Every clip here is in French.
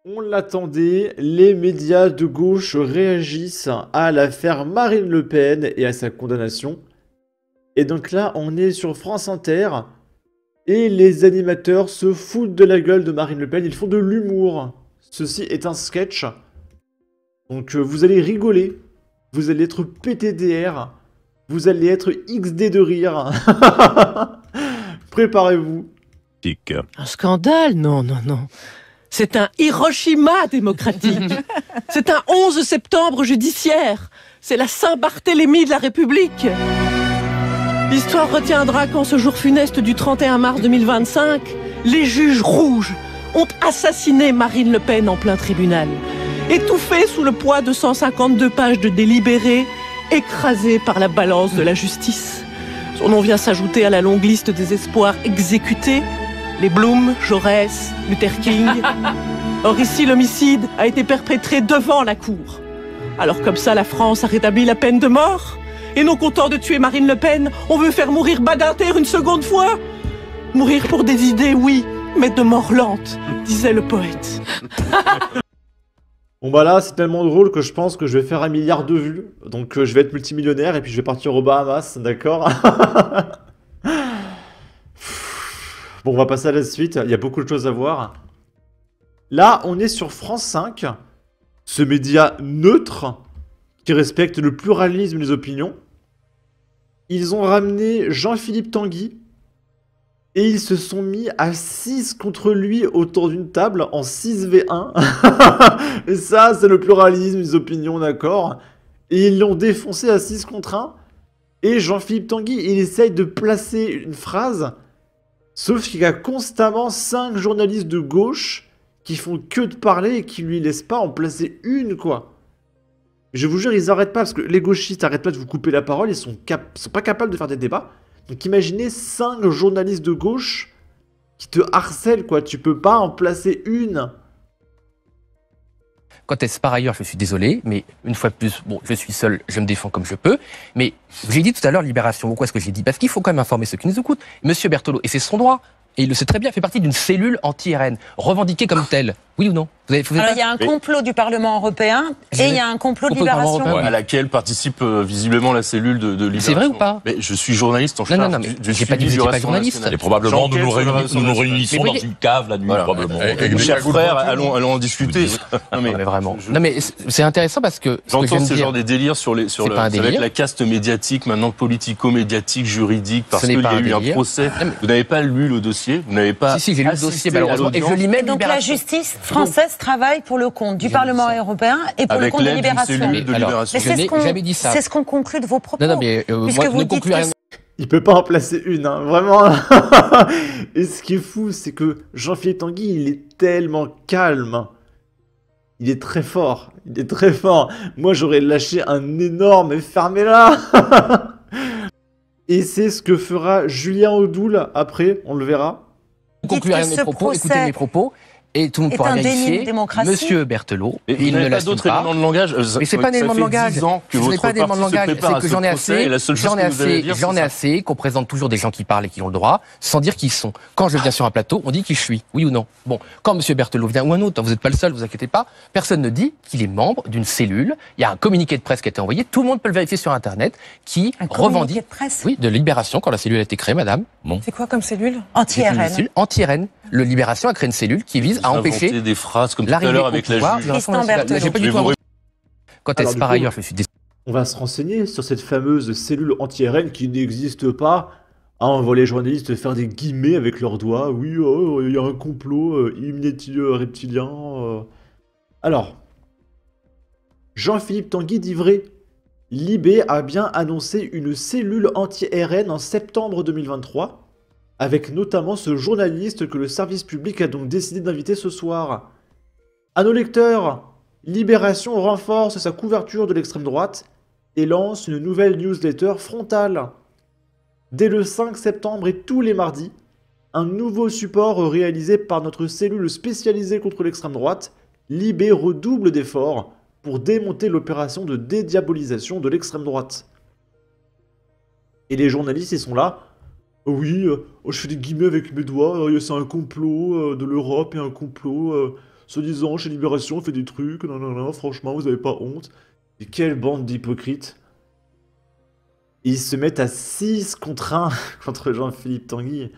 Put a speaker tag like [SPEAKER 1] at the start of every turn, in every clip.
[SPEAKER 1] On l'attendait, les médias de gauche réagissent à l'affaire Marine Le Pen et à sa condamnation. Et donc là, on est sur France Inter et les animateurs se foutent de la gueule de Marine Le Pen, ils font de l'humour. Ceci est un sketch. Donc vous allez rigoler, vous allez être PTDR, vous allez être XD de rire. Préparez-vous.
[SPEAKER 2] Un scandale? Non, non, non. C'est un Hiroshima démocratique. C'est un 11 septembre judiciaire. C'est la Saint-Barthélemy de la République. L'histoire retiendra qu'en ce jour funeste du 31 mars 2025, les juges rouges ont assassiné Marine Le Pen en plein tribunal, étouffée sous le poids de 152 pages de délibérés, écrasée par la balance de la justice. Son nom vient s'ajouter à la longue liste des espoirs exécutés, les Blum, Jaurès, Luther King. Or ici, l'homicide a été perpétré devant la cour. Alors comme ça, la France a rétabli la peine de mort? Et non content de tuer Marine Le Pen, on veut faire mourir Badinter une seconde fois? Mourir pour des idées, oui, mais de mort lente, disait le poète.
[SPEAKER 1] Bon bah là, c'est tellement drôle que je pense que je vais faire 1 milliard de vues. Donc je vais être multimillionnaire et puis je vais partir aux Bahamas, d'accord? Bon, on va passer à la suite, il y a beaucoup de choses à voir. Là, on est sur France 5, ce média neutre qui respecte le pluralisme des opinions. Ils ont ramené Jean-Philippe Tanguy et ils se sont mis à 6 contre lui autour d'une table en 6v1. Et ça, c'est le pluralisme des opinions, d'accord? Et ils l'ont défoncé à 6 contre 1. Et Jean-Philippe Tanguy, il essaye de placer une phrase. Sauf qu'il y a constamment 5 journalistes de gauche qui font que de parler et qui lui laissent pas en placer une, quoi. Je vous jure, ils arrêtent pas, parce que les gauchistes arrêtent pas de vous couper la parole, ils sont pas capables de faire des débats. Donc imaginez 5 journalistes de gauche qui te harcèlent, quoi. Tu peux pas en placer une.
[SPEAKER 3] Quand est-ce par ailleurs, je suis désolé, mais une fois de plus, bon, je suis seul, je me défends comme je peux, mais j'ai dit tout à l'heure Libération, pourquoi est-ce que j'ai dit? Parce qu'il faut quand même informer ceux qui nous écoutent. Monsieur Berthelot, et c'est son droit, et il le sait très bien, fait partie d'une cellule anti-RN, revendiquée comme telle. Oui ou non?
[SPEAKER 4] Alors, il y a un complot du Parlement européen et il y a un complot de Libération.
[SPEAKER 5] À laquelle participe visiblement la cellule de Libération.
[SPEAKER 3] C'est vrai ou pas?
[SPEAKER 5] Mais je suis journaliste en charge.
[SPEAKER 3] Non, mais j'ai pas dit que j'étais pas journaliste.
[SPEAKER 5] Et probablement nous nous réunissons dans une cave la nuit, probablement. Chers frères, allons en discuter.
[SPEAKER 3] Non mais vraiment. Non mais c'est intéressant parce que
[SPEAKER 5] j'entends ce genre des délires avec la caste médiatique, maintenant politico-médiatique, juridique, parce qu'il y a eu un procès. Vous n'avez pas lu le dossier, vous n'avez pas.
[SPEAKER 3] Si, j'ai lu le dossier malheureusement. Et je lis même.
[SPEAKER 4] Donc la justice française travaille pour le compte du Parlement européen et pour le compte de Libération.
[SPEAKER 3] Mais
[SPEAKER 4] c'est ce qu'on conclut de vos propos.
[SPEAKER 3] Non, mais moi, ne conclue rien.
[SPEAKER 1] Il peut pas en placer une, hein, vraiment. Et ce qui est fou, c'est que Jean-Philippe Tanguy, il est tellement calme. Il est très fort. Il est très fort. Moi, j'aurais lâché un énorme fermez-la. Et c'est ce que fera Julien Audoul après, on le verra.
[SPEAKER 3] Conclure rien de mes propos, écoutez mes propos. Et tout le monde pourra vérifier, Monsieur Berthelot, il ne l'assume
[SPEAKER 5] d'autres éléments de langage.
[SPEAKER 3] Mais c'est pas un élément de langage. Ce n'est pas un élément de langage. C'est que j'en ai assez qu'on présente toujours des gens qui parlent et qui ont le droit, sans dire qui ils sont. Quand je viens sur un plateau, on dit qui je suis, oui ou non. Bon, quand Monsieur Berthelot vient ou un autre, vous n'êtes pas le seul, vous inquiétez pas, personne ne dit qu'il est membre d'une cellule. Il y a un communiqué de presse qui a été envoyé, tout le monde peut le vérifier sur Internet, qui revendique, oui, de Libération quand la cellule a été créée, madame. Bon.
[SPEAKER 4] C'est quoi comme cellule? Anti-RN.
[SPEAKER 3] Anti-RN. Le Libération a créé une cellule qui vise à empêcher
[SPEAKER 5] des phrases comme tout à l'heure avec la juge.
[SPEAKER 3] Quand est-ce par ailleurs, je suis désolé.
[SPEAKER 1] On va se renseigner sur cette fameuse cellule anti-RN qui n'existe pas. Ah, on voit les journalistes faire des guillemets avec leurs doigts. Oui, il y a un complot reptilien. Alors, Jean-Philippe Tanguy dit vrai. Libé a bien annoncé une cellule anti-RN en septembre 2023. Avec notamment ce journaliste que le service public a donc décidé d'inviter ce soir. À nos lecteurs, Libération renforce sa couverture de l'extrême droite et lance une nouvelle newsletter frontale. Dès le 5 septembre et tous les mardis, un nouveau support réalisé par notre cellule spécialisée contre l'extrême droite, Libé redouble d'efforts pour démonter l'opération de dédiabolisation de l'extrême droite. Et les journalistes, ils sont là. Oui, je fais des guillemets avec mes doigts, c'est un complot de l'Europe et un complot se disant chez Libération on fait des trucs, non, franchement vous avez pas honte. Et quelle bande d'hypocrites. Ils se mettent à 6 contre 1 contre Jean-Philippe Tanguy.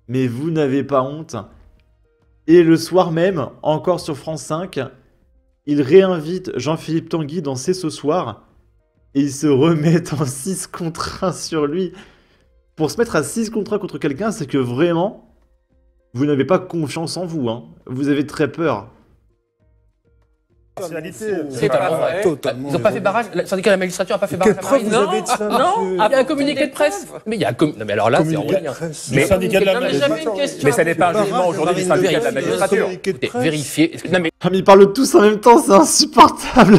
[SPEAKER 1] Mais vous n'avez pas honte. Et le soir même, encore sur France 5, ils réinvitent Jean-Philippe Tanguy dans C'est ce soir. Et ils se remettent en 6 contre 1 sur lui. Pour se mettre à 6 contre 1 contre quelqu'un, c'est que vraiment, vous n'avez pas confiance en vous. Hein. Vous avez très peur.
[SPEAKER 3] C'est pas vrai. Ils n'ont pas fait barrage. Le syndicat de la magistrature n'a pas fait barrage.
[SPEAKER 2] Non, il y a un communiqué de presse.
[SPEAKER 3] Mais il y a non, mais alors là, c'est rien.
[SPEAKER 6] Mais syndicat de la magistrature. Mais ça n'est pas un jugement aujourd'hui du syndicat de la magistrature.
[SPEAKER 3] Vérifiez.
[SPEAKER 1] Non, mais ils parlent tous en même temps, c'est insupportable.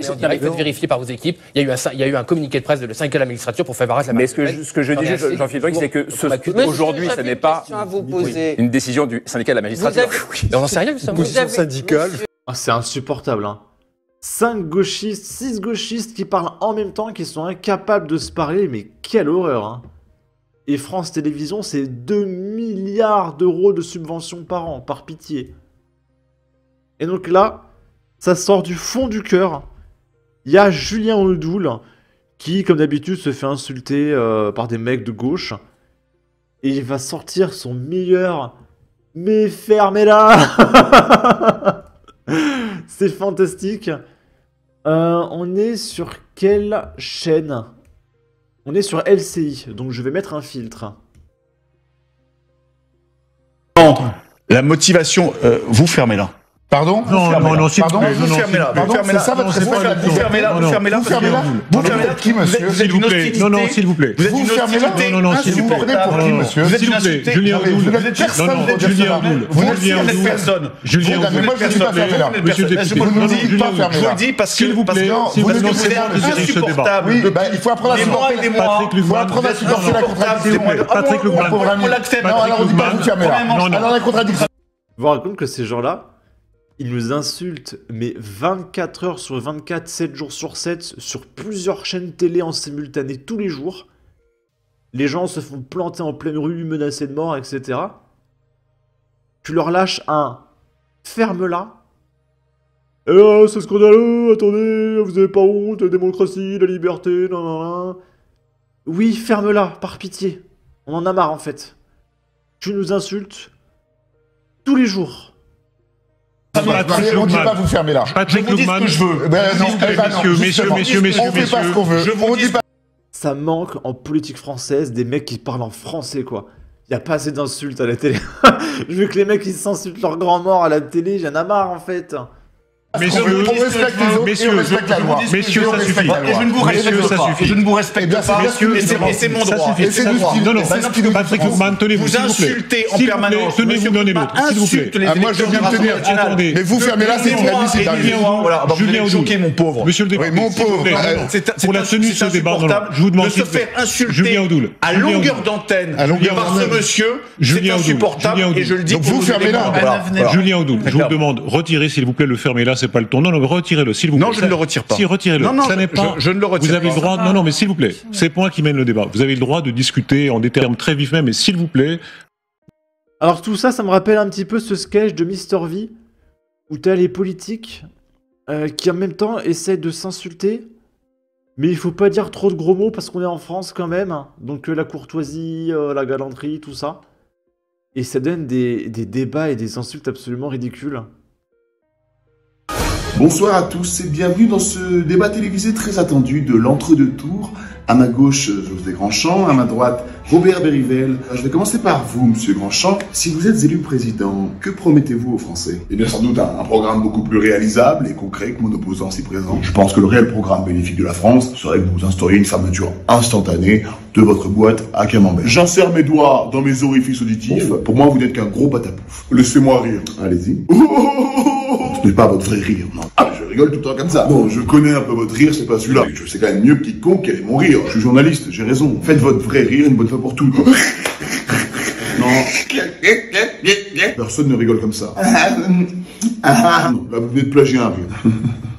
[SPEAKER 3] Faites vérifier par vos équipes. Il y a eu un communiqué de presse de le syndicat de la magistrature pour faire barrage la magistrature.
[SPEAKER 6] Mais ce que je dis, Jean-Philippe Tanguy, c'est que aujourd'hui, ce n'est pas une décision du syndicat de la magistrature.
[SPEAKER 3] On n'en sait rien, justement.
[SPEAKER 7] Position syndicale.
[SPEAKER 1] Ah, c'est insupportable, hein. 5 gauchistes, 6 gauchistes qui parlent en même temps, qui sont incapables de se parler, mais quelle horreur, hein. Et France Télévisions, c'est 2 milliards d'euros de subventions par an, par pitié. Et donc là, ça sort du fond du cœur. Il y a Julien Audoul qui, comme d'habitude, se fait insulter par des mecs de gauche. Et il va sortir son meilleur... Mais fermez-la. C'est fantastique. On est sur quelle chaîne? On est sur LCI, donc je vais mettre un filtre.
[SPEAKER 8] La motivation, vous fermez-la.
[SPEAKER 7] Pardon?
[SPEAKER 8] Non, s'il vous plaît.
[SPEAKER 7] Vous fermez-la. C'est ça votre réponse?
[SPEAKER 8] Vous fermez-la. Vous fermez-la.
[SPEAKER 7] Qui, monsieur?
[SPEAKER 8] S'il vous plaît. Non, s'il vous plaît.
[SPEAKER 7] Vous fermez-la.
[SPEAKER 8] Non, s'il vous plaît.
[SPEAKER 7] Pour qui, monsieur?
[SPEAKER 8] S'il vous plaît. Julien Audoul.
[SPEAKER 7] Vous n'êtes personne.
[SPEAKER 8] Vous n'êtes personne.
[SPEAKER 7] Julien Audoul. Mais moi, je ne dis pas fermer-la.
[SPEAKER 8] Monsieur le député.
[SPEAKER 7] Vous ne dites pas fermer-la.
[SPEAKER 8] Je vous le dis parce que vous
[SPEAKER 7] êtes insupportable. Oui, il faut apprendre à supporter. Il faut apprendre à supporter la contradiction.
[SPEAKER 8] Patrick Lugman.
[SPEAKER 7] On l'accepte. Non, alors on ne dit pas vous fermez là. Alors la contradiction.
[SPEAKER 1] Je vous raconte que ces gens-là, ils nous insultent, mais 24 heures sur 24, 7 jours sur 7, sur plusieurs chaînes télé en simultané tous les jours. Les gens se font planter en pleine rue, menacés de mort, etc. Tu leur lâches un « ferme-la ». C'est scandaleux, attendez, vous avez pas honte, la démocratie, la liberté, nan. Oui, ferme-la, par pitié. On en a marre, en fait. Tu nous insultes tous les jours.
[SPEAKER 7] On ne dit pas vous fermer là.
[SPEAKER 8] Patrick Lugman.
[SPEAKER 7] Je veux. Messieurs. On fait pas ce qu'on veut. On dit pas.
[SPEAKER 1] Ça manque en politique française des mecs qui parlent en français, quoi. Y a pas assez d'insultes à la télé. Je veux que les mecs ils s'insultent leur grand mort à la télé, j'en ai marre en fait.
[SPEAKER 7] Messieurs,
[SPEAKER 8] ça suffit.
[SPEAKER 6] Je ne vous respecte pas. Et c'est mon droit.
[SPEAKER 8] Non, Patrick Lugman, tenez-vous.
[SPEAKER 6] Vous insultez en permanence.
[SPEAKER 8] Tenez-vous l'un et l'autre, s'il vous plaît.
[SPEAKER 7] Moi, je viens de tenir.
[SPEAKER 8] Attendez.
[SPEAKER 7] Mais vous fermez là, c'est inadmissible.
[SPEAKER 8] Julien Audoul,
[SPEAKER 6] mon pauvre.
[SPEAKER 8] Monsieur le député,
[SPEAKER 7] mon pauvre.
[SPEAKER 8] Pour la tenue de ce débat, je vous demande
[SPEAKER 6] de se faire
[SPEAKER 8] Julien
[SPEAKER 6] insulter
[SPEAKER 8] Audoul,
[SPEAKER 6] à longueur d'antenne par ce monsieur, c'est insupportable. Et je le dis.
[SPEAKER 7] Donc vous fermez là.
[SPEAKER 8] Julien Audoul, je vous demande, retirez s'il vous plaît le fermez là, c'est pas le ton. Non, retirez-le, s'il vous plaît.
[SPEAKER 6] Non, je ne le retire pas.
[SPEAKER 8] Si, retirez-le.
[SPEAKER 6] Non,
[SPEAKER 8] ça n'est pas.
[SPEAKER 6] Je ne le retire pas.
[SPEAKER 8] Vous avez le droit. Non, mais s'il vous plaît. C'est moi qui mène le débat. Vous avez le droit de discuter en des termes très vifs même, mais s'il vous plaît.
[SPEAKER 1] Alors tout ça, ça me rappelle un petit peu ce sketch de Mr V, où t'as les politiques qui en même temps essaient de s'insulter, mais il faut pas dire trop de gros mots parce qu'on est en France quand même. Donc la courtoisie, la galanterie, tout ça. Et ça donne des débats et des insultes absolument ridicules.
[SPEAKER 9] Bonsoir à tous et bienvenue dans ce débat télévisé très attendu de l'entre-deux tours. À ma gauche, José Grandchamp, à ma droite, Robert Berivelle. Je vais commencer par vous, monsieur Grandchamp. Si vous êtes élu président, que promettez-vous aux Français? Eh bien, sans doute un programme beaucoup plus réalisable et concret que mon opposant si présent. Je pense que le réel programme bénéfique de la France serait que vous instauriez une fermeture instantanée de votre boîte à camembert. J'insère mes doigts dans mes orifices auditifs. Pour moi, vous n'êtes qu'un gros patapouf. Laissez-moi rire. Allez-y. Ce n'est pas votre vrai rire, non. Ah, je rigole tout le temps comme ça. Bon, je connais un peu votre rire, c'est pas celui-là. Je sais quand même mieux que quiconque quel est mon rire. Je suis journaliste, j'ai raison. Faites votre vrai rire une bonne fois pour toutes. Non. Personne ne rigole comme ça. Non, là, vous venez de plagier un rire.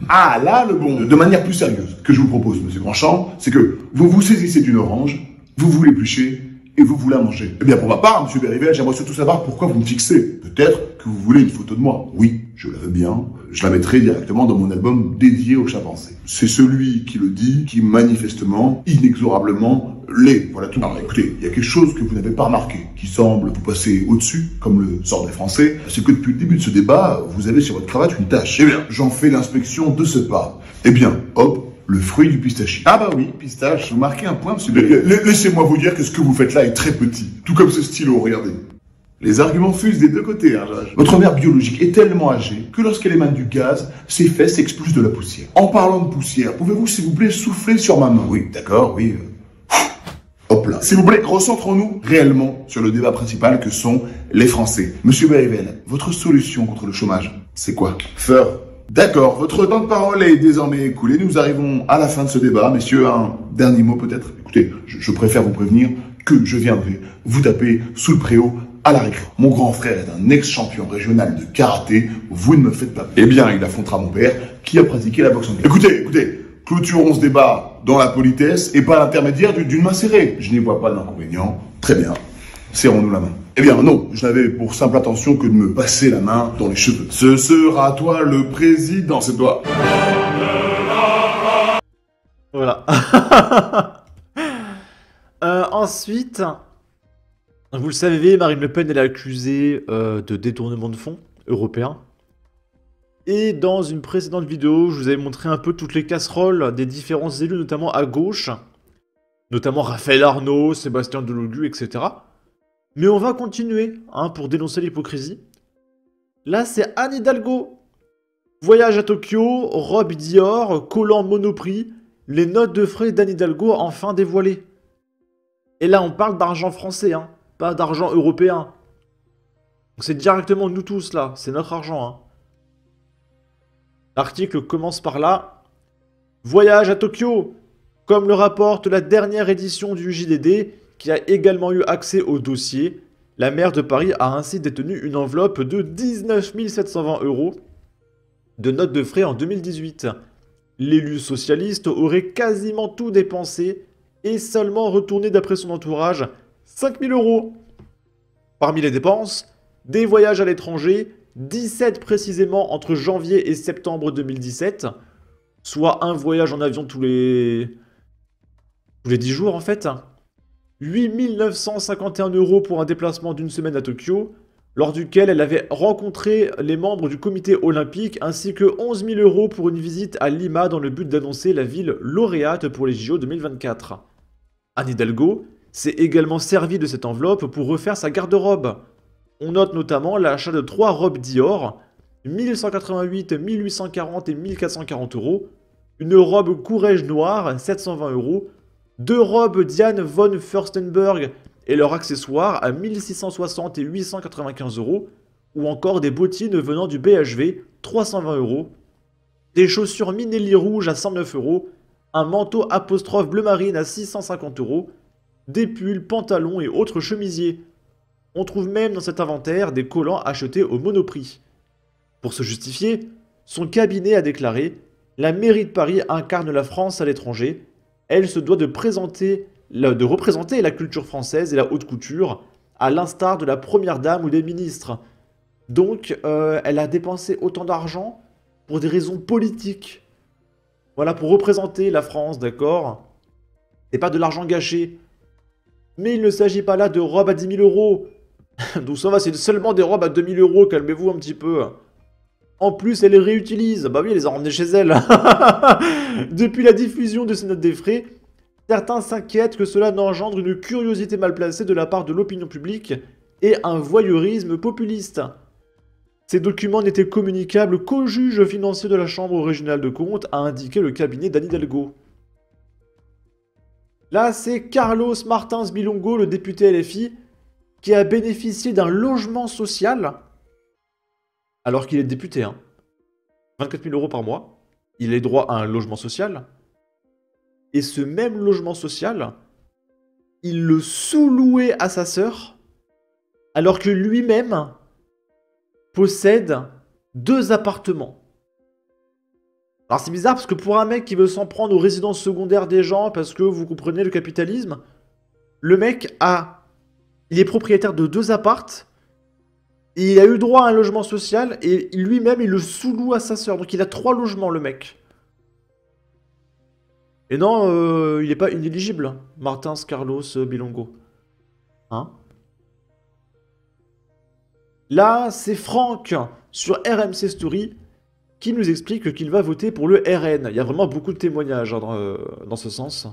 [SPEAKER 9] Ah, là, le bon. De manière plus sérieuse, ce que je vous propose, monsieur Grandchamp, c'est que vous vous saisissez d'une orange, vous vous l'épluchez, et vous voulez à manger. Eh bien, pour ma part, monsieur Bérivel, j'aimerais surtout savoir pourquoi vous me fixez. Peut-être que vous voulez une photo de moi. Oui, je la veux bien. Je la mettrai directement dans mon album dédié aux chimpanzés. C'est celui qui le dit, qui manifestement, inexorablement, l'est. Voilà tout. Alors écoutez, il y a quelque chose que vous n'avez pas remarqué, qui semble vous passer au-dessus, comme le sortent les Français, c'est que depuis le début de ce débat, vous avez sur votre cravate une tache. Eh bien, j'en fais l'inspection de ce pas. Eh bien, hop, le fruit du pistachier. Ah bah oui, pistache, vous marquez un point, monsieur. Laissez-moi vous dire que ce que vous faites là est très petit. Tout comme ce stylo, regardez. Les arguments fusent des deux côtés, hein, Votre mère biologique est tellement âgée que lorsqu'elle émane du gaz, ses fesses expulsent de la poussière. En parlant de poussière, pouvez-vous s'il vous plaît souffler sur ma main? Oui, d'accord, oui. Hop là. S'il vous plaît, recentrons-nous réellement sur le débat principal que sont les Français. Monsieur Bérivel, votre solution contre le chômage, c'est quoi? Feur. D'accord, votre temps de parole est désormais écoulé. Nous arrivons à la fin de ce débat. Messieurs, un dernier mot peut-être? Écoutez, je préfère vous prévenir que je viendrai vous taper sous le préau à la récré. Mon grand frère est un ex-champion régional de karaté. Vous ne me faites pas peur. Eh bien, il affrontera mon père qui a pratiqué la boxe anglaise. Écoutez, clôturons ce débat dans la politesse et pas à l'intermédiaire d'une main serrée. Je n'y vois pas d'inconvénient. Très bien. Serrons-nous la main. Eh bien non, je n'avais pour simple intention que de me passer la main dans les cheveux. Ce sera toi le président, c'est toi.
[SPEAKER 1] Voilà. Ensuite, vous le savez, Marine Le Pen elle est accusée de détournement de fonds européens. Et dans une précédente vidéo, je vous avais montré un peu toutes les casseroles des différents élus, notamment à gauche. Notamment Raphaël Arnaud, Sébastien Delogu, etc. Mais on va continuer pour dénoncer l'hypocrisie. Là, c'est Anne Hidalgo. Voyage à Tokyo, robe Dior, collant Monoprix, les notes de frais d'Anne Hidalgo enfin dévoilées. Et là, on parle d'argent français, pas d'argent européen. Donc c'est directement nous tous, là. C'est notre argent, L'article commence par là. Voyage à Tokyo. Comme le rapporte la dernière édition du JDD, qui a également eu accès au dossier, la maire de Paris a ainsi détenu une enveloppe de 19 720 € de notes de frais en 2018. L'élu socialiste aurait quasiment tout dépensé et seulement retourné d'après son entourage 5 000 €. Parmi les dépenses, des voyages à l'étranger, 17 précisément entre janvier et septembre 2017, soit un voyage en avion tous les 10 jours en fait. 8 951 € pour un déplacement d'une semaine à Tokyo, lors duquel elle avait rencontré les membres du comité olympique, ainsi que 11 000 € pour une visite à Lima dans le but d'annoncer la ville lauréate pour les JO 2024. Anne Hidalgo s'est également servi de cette enveloppe pour refaire sa garde-robe. On note notamment l'achat de 3 robes Dior, 1188, 1840 et 1440 €, une robe Courrèges noire, 720 €, 2 robes Diane von Furstenberg et leurs accessoires à 1660 et 895 €, ou encore des bottines venant du BHV, 320 €, des chaussures Minelli rouges à 109 €, un manteau apostrophe bleu marine à 650 €, des pulls, pantalons et autres chemisiers. On trouve même dans cet inventaire des collants achetés au Monoprix. Pour se justifier, son cabinet a déclaré « La mairie de Paris incarne la France à l'étranger. Elle se doit de représenter la culture française et la haute couture, à l'instar de la première dame ou des ministres. Donc, elle a dépensé autant d'argent pour des raisons politiques. Voilà, pour représenter la France, d'accord? C'est pas de l'argent gâché. Mais il ne s'agit pas là de robes à 10 000 €. Donc ça va, c'est seulement des robes à 2 000 €, calmez-vous un petit peu. En plus, elle les réutilise. Bah oui, elle les a emmenées chez elle. Depuis la diffusion de ces notes des frais, certains s'inquiètent que cela n'engendre une curiosité mal placée de la part de l'opinion publique et un voyeurisme populiste. Ces documents n'étaient communicables qu'au juge financier de la Chambre régionale de comptes, a indiqué le cabinet d'Anne Hidalgo. Là, c'est Carlos Martins Bilongo, le député LFI, qui a bénéficié d'un logement social, alors qu'il est député, 24 000 € par mois, il a droit à un logement social, et ce même logement social, il le sous-louait à sa sœur, alors que lui-même possède 2 appartements. Alors c'est bizarre parce que pour un mec qui veut s'en prendre aux résidences secondaires des gens, parce que vous comprenez le capitalisme, le mec a Il est propriétaire de 2 appartes. Et il a eu droit à un logement social. Et lui-même, il le sous-loue à sa sœur. Donc il a 3 logements, le mec. Et non, il est pas inéligible. Martins, Carlos, Bilongo. Hein? Là, c'est Franck, sur RMC Story, qui nous explique qu'il va voter pour le RN. Il y a vraiment beaucoup de témoignages dans ce sens.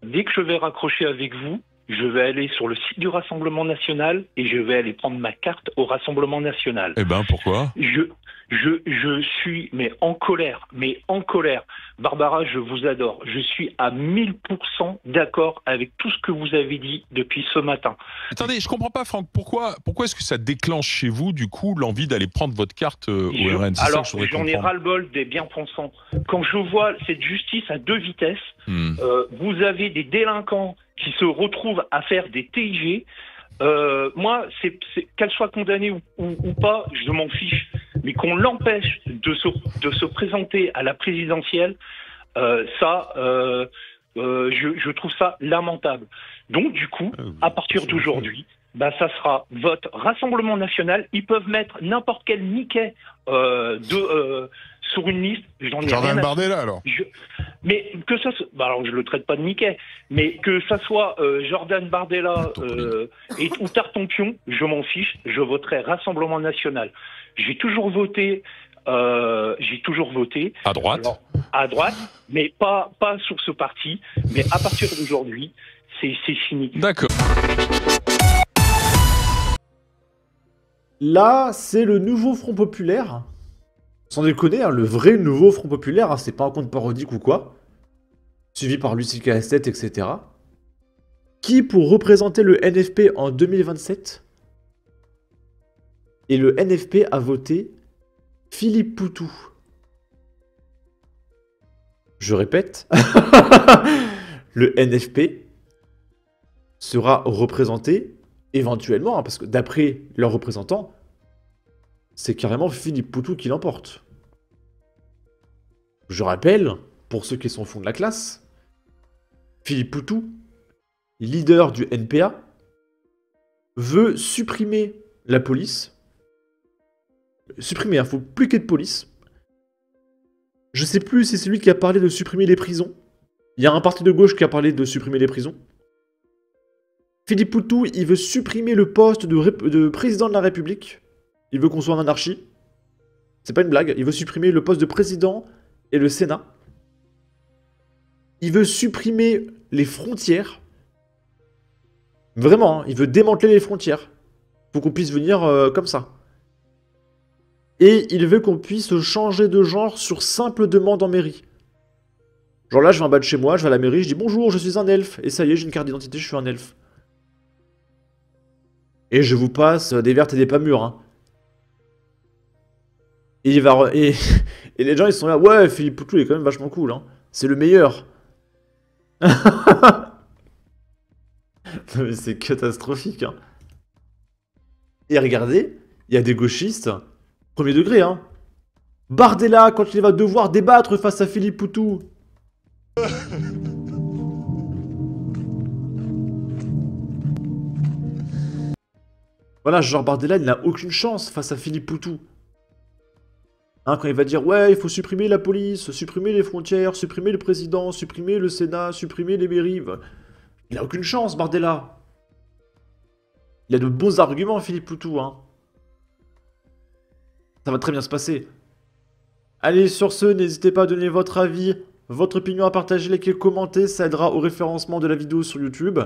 [SPEAKER 10] Dès que je vais raccrocher avec vous, je vais aller sur le site du Rassemblement National et je vais aller prendre ma carte au Rassemblement National.
[SPEAKER 11] Eh ben, pourquoi?
[SPEAKER 10] Je suis en colère. Barbara, je vous adore. Je suis à 1000% d'accord avec tout ce que vous avez dit depuis ce matin.
[SPEAKER 11] Attendez, je comprends pas, Franck. Pourquoi est-ce que ça déclenche chez vous, du coup, l'envie d'aller prendre votre carte au RN?
[SPEAKER 10] Alors, j'en ai ras-le-bol des bien-pensants. Quand je vois cette justice à 2 vitesses, vous avez des délinquants qui se retrouvent à faire des TIG. Moi, qu'elle soit condamnée ou pas, je m'en fiche. Mais qu'on l'empêche de se présenter à la présidentielle, je trouve ça lamentable. Donc, du coup, à partir d'aujourd'hui, ça sera vote Rassemblement National. Ils peuvent mettre n'importe quel Mickey sur une liste.
[SPEAKER 7] Jordan Bardella, alors.
[SPEAKER 10] Mais que ça soit... alors, je le traite pas de Mickey, mais que ça soit Jordan Bardella ou Tartampion, je m'en fiche, je voterai Rassemblement National. J'ai toujours voté à droite. Alors, à droite, mais pas sur ce parti. Mais à partir d'aujourd'hui, c'est fini.
[SPEAKER 11] D'accord.
[SPEAKER 1] Là, c'est le nouveau Front Populaire. Sans déconner, hein, le vrai nouveau Front Populaire, hein, c'est pas un compte parodique ou quoi. Suivi par Lucie Castet, etc. Qui, pour représenter le NFP en 2027, et le NFP a voté Philippe Poutou. Je répète, le NFP sera représenté éventuellement, hein, parce que d'après leurs représentants, c'est carrément Philippe Poutou qui l'emporte. Je rappelle, pour ceux qui sont au fond de la classe, Philippe Poutou, leader du NPA, veut supprimer la police. Supprimer, il ne faut plus qu'il y ait de police. Je sais plus si c'est lui qui a parlé de supprimer les prisons. Il y a un parti de gauche qui a parlé de supprimer les prisons. Philippe Poutou, il veut supprimer le poste de président de la République. Il veut qu'on soit en anarchie. C'est pas une blague. Il veut supprimer le poste de président et le Sénat. Il veut supprimer les frontières. Vraiment, hein, il veut démanteler les frontières. Pour qu'on puisse venir comme ça. Et il veut qu'on puisse changer de genre sur simple demande en mairie. Genre là, je vais en bas de chez moi, je vais à la mairie, je dis bonjour, je suis un elfe. Et ça y est, j'ai une carte d'identité, je suis un elfe. Et je vous passe des vertes et des pas mûres. Hein. Et, et les gens, ils sont là, ouais, Philippe Poutou, il est quand même vachement cool. Hein. C'est le meilleur. Mais c'est catastrophique. Hein. Et regardez, il y a des gauchistes, premier degré, hein. Bardella, quand il va devoir débattre face à Philippe Poutou. Voilà, genre Bardella, il n'a aucune chance face à Philippe Poutou. Hein, quand il va dire, ouais, il faut supprimer la police, supprimer les frontières, supprimer le président, supprimer le Sénat, supprimer les mairies. Il n'a aucune chance, Bardella. Il a de bons arguments, Philippe Poutou, hein. Ça va très bien se passer. Allez, sur ce, n'hésitez pas à donner votre avis, votre opinion, à partager, liker, commenter, ça aidera au référencement de la vidéo sur YouTube.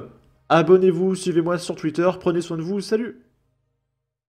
[SPEAKER 1] Abonnez-vous, suivez-moi sur Twitter, prenez soin de vous, salut!